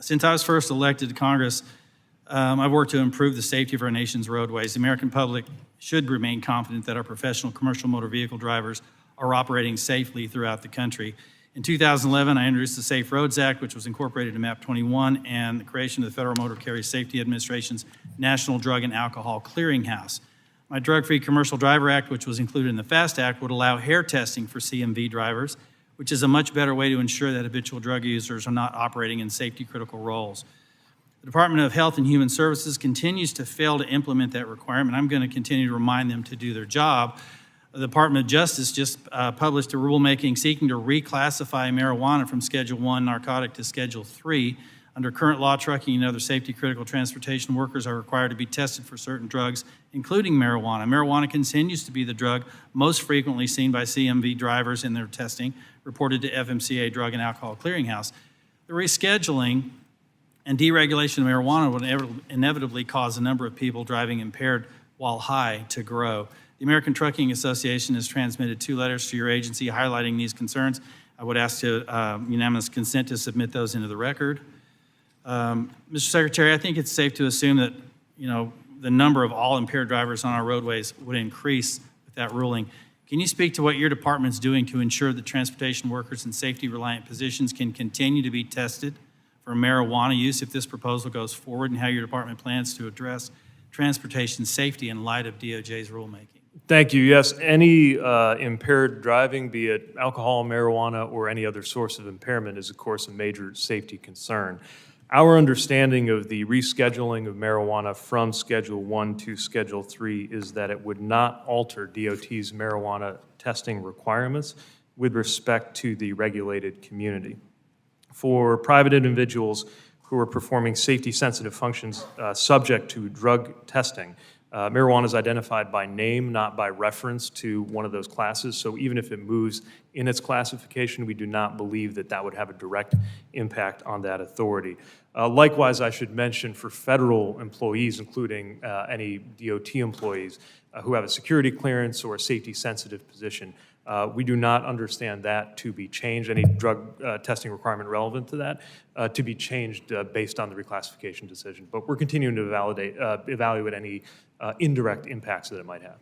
Since I was first elected to Congress, I've worked to improve the safety of our nation's roadways. The American public should remain confident that our professional commercial motor vehicle drivers are operating safely throughout the country. In 2011, I introduced the Safe Roads Act, which was incorporated in MAP 21, and the creation of the Federal Motor Carrier Safety Administration's National Drug and Alcohol Clearinghouse. My Drug-Free Commercial Driver Act, which was included in the FAST Act, would allow hair testing for CMV drivers, which is a much better way to ensure that habitual drug users are not operating in safety-critical roles. The Department of Health and Human Services continues to fail to implement that requirement. I'm going to continue to remind them to do their job. The Department of Justice just published a rulemaking seeking to reclassify marijuana from Schedule 1 narcotic to Schedule 3. Under current law, trucking and other safety-critical transportation workers are required to be tested for certain drugs, including marijuana. Marijuana continues to be the drug most frequently seen by CMV drivers in their testing, reported to FMCA Drug and Alcohol Clearinghouse. The rescheduling and deregulation of marijuana would inevitably cause the number of people driving impaired while high to grow. The American Trucking Association has transmitted 2 letters to your agency highlighting these concerns. I would ask to unanimous consent to submit those into the record. Mr. Secretary, I think it's safe to assume that the number of all impaired drivers on our roadways would increase with that ruling. Can you speak to what your department's doing to ensure that transportation workers in safety-reliant positions can continue to be tested for marijuana use if this proposal goes forward, and how your department plans to address transportation safety in light of DOJ's rulemaking? Thank you. Yes, any impaired driving, be it alcohol, marijuana, or any other source of impairment, is of course a major safety concern. Our understanding of the rescheduling of marijuana from Schedule 1 to Schedule 3 is that it would not alter DOT's marijuana testing requirements with respect to the regulated community. For private individuals who are performing safety-sensitive functions subject to drug testing, marijuana is identified by name, not by reference to one of those classes. So even if it moves in its classification, we do not believe that that would have a direct impact on that authority. Likewise, I should mention for federal employees, including any DOT employees who have a security clearance or a safety-sensitive position, we do not understand that to be changed, any drug testing requirement relevant to that, to be changed based on the reclassification decision. But we're continuing to evaluate any indirect impacts that it might have.